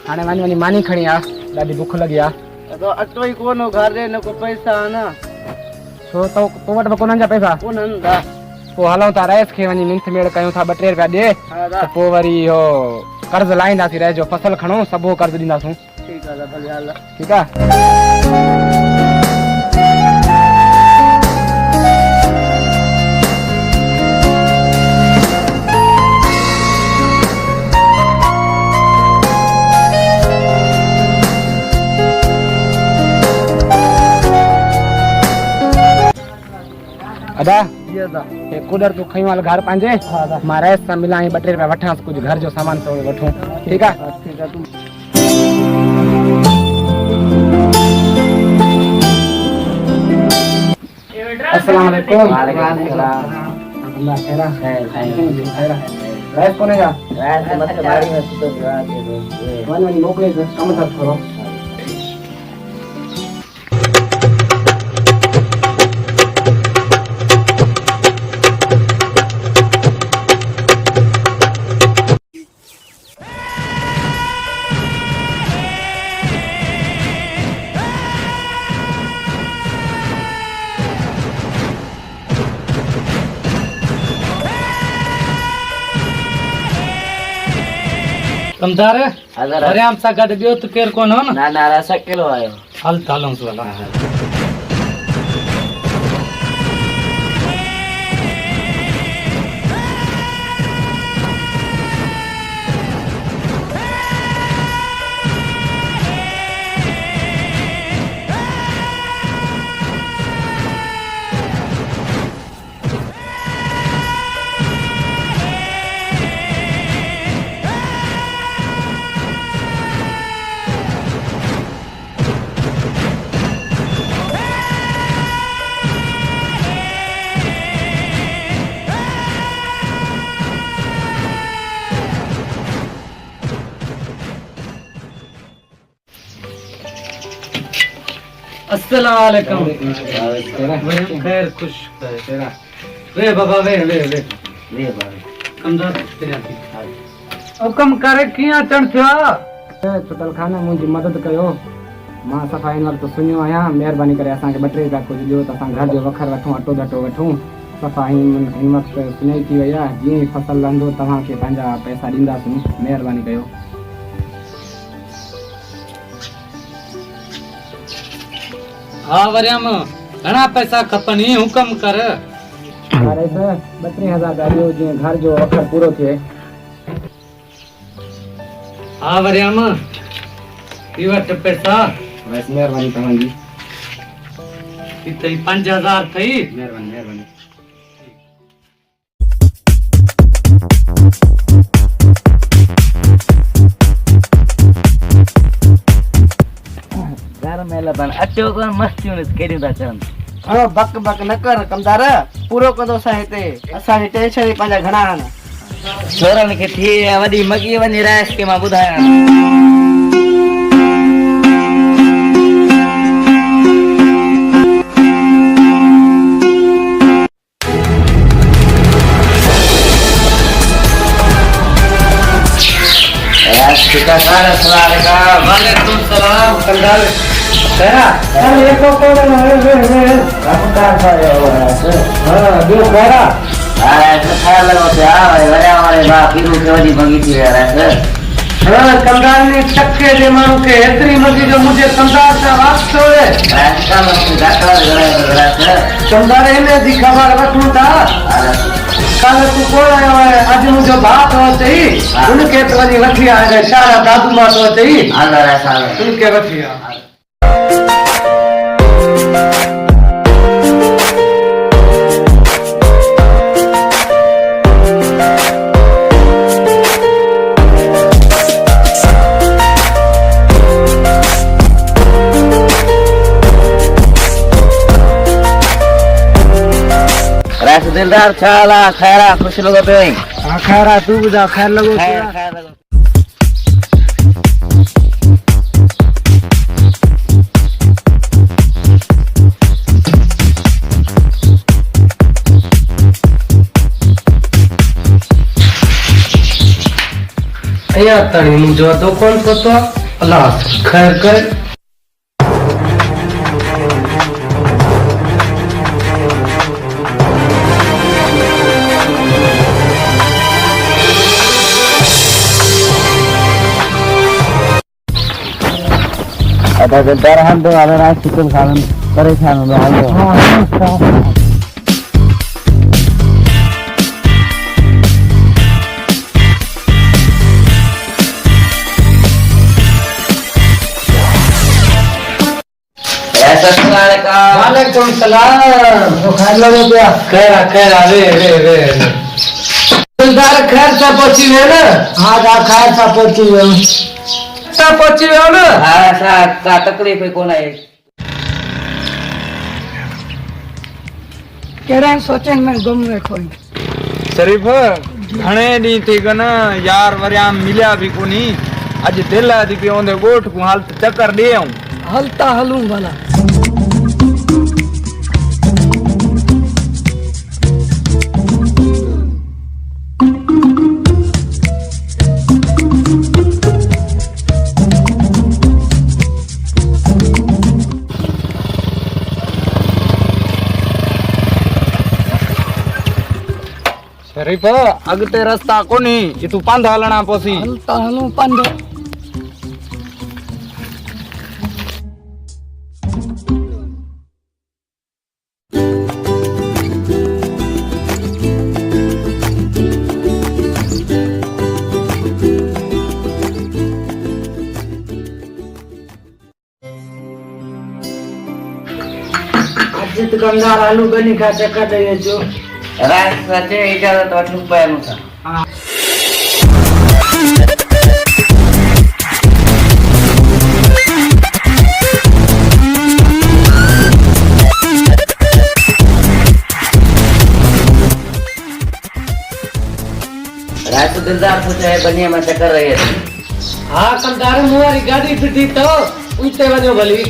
हाणे वञी मानी खणी आ, ॾाढी बुख लॻी आ। तो अटो ही कोनो घर रे न को पैसा ना। छो तो वटि कोन्हनि जा पैसा? कोन्हनि दा। पोइ हलूं था रहिस खे वञी मिंथ मेड़ कयूं था, 2-3 रुपया ॾे त पोइ वरी इहो कर्ज़ लाहींदासीं, रहिजो फसल खणूं सभु कर्ज़ ॾींदासूं। ठीकु आहे भले हल। ठीकु आहे। अदा ये दा ये कूलर तू खई वाल घर पांजे। हां दा मां रहिस सां मिलां 2-3 रुपया वठांस, कुछ घर जो सामान तो वठूं। ठीक है ठीक है। तुम अस्सलाम वालेकुम। वालेकुम सलाम। अल्लाह खैरा खैरा रहिस कोने जा रात मत गाड़ी में तो जवा के दो। वनी मोकले कम कर करो। कमदार अरे हम सा गड बियो तो केर कोन हो ना ना रस किलो आयो। हल तालूं वाला अस्सलाम वालेकुम। खैर खुश तेरा वे बाबा वे बाबा कमदार तेरा हुकम करे किया चढ़ थियो चुटल खाना मुंहिंजी मदद कयो। मां सफ़ा इन वक़्तु सुञो आहियां, महिरबानी करे असांखे 2-3 रुपया कुझु ॾियो त असां घर जो वखर वठूं, अटो धटो वठूं। सफ़ा हिन वक़्तु सुञाई थी वई आहे, जीअं ई फसल लहंदो तव्हांखे पंहिंजा पैसा ॾींदासीं, महिरबानी कयो। हाँ वरियम घणा पैसा खपनी हुकम कर। अरे सर 2-3 हज़ार ॾियो, जीअं घर जो वखर पूरो थिए। हाँ वरियम ई वटि पैसा बस महिरबानी तव्हांजी। इतई 5000 थई। महिरबानी। घर में लबन अटो को मस्तियों ने केरियो दा चन। हाँ बक बक न कर कमदार, पूरो कंदो सा हिते। असांजी टेंशन पंहिंजा घणा आहिनि। छोरन के थी वडी मगी वनी रास के मां बुधाया। वालेकुम सलाम कमदार तेरा अरे को वे रफ्तार सा हां बियो करा। अरे तो खैर लगो क्या वरे हमारे बा फिरू के वडी मगी थी यार है। हां कमदार ने चक्के दे मारू के एतरी मगी जो मुझे कमदार सा वास छोड़े। ऐसा मत डाका गरा है। कमदार ने दी खबर वठू था। कल तू कोण आयो है, आज मुझे बात हो चई उनके तो वनी वठी आए सारा दादू मां तो चई अंदर ऐसा उनके वठी आ। दिलदार छाला खैरा खुश लोगो पे। हां खैरा तू बुझा खैर लगो खैर लगो। अया तणी मुझो तो कौन पतो अल्लाह खैर कर। आता दिलदार हम तो आवे ना चिकन खाने परेशान हो रहा है। वालेकुम सलाम। तो खाई लो क्या खैर रे दिलदार खैर से पहुंची है ना? हाँ का खाए सा पहुंची गयो सा पहुंची हो ना? हाँ सा तकलीफ है कोना है। केड़ा सोचे में गुम वेठो शरीफ घणे डी थी गन यार वरिया मिलिया भी कोनी। अज दिल थी पे ओंदे गोठ को हाल चक्कर दे आऊं। हलता हलूं भला शरीफ अगते रास्ता कोनी ये तू पंध हलना पोसी। हलता हलूं पंध आज दुकानदार आलू बनी खा चक्कर दे जो रात सचे इजाजत वठू पयनु था। रात दिलदार सोचा है बनिया में चक्कर रही है। हाँ कंदार मुआरी गाड़ी फिटी तो उठते वजो भली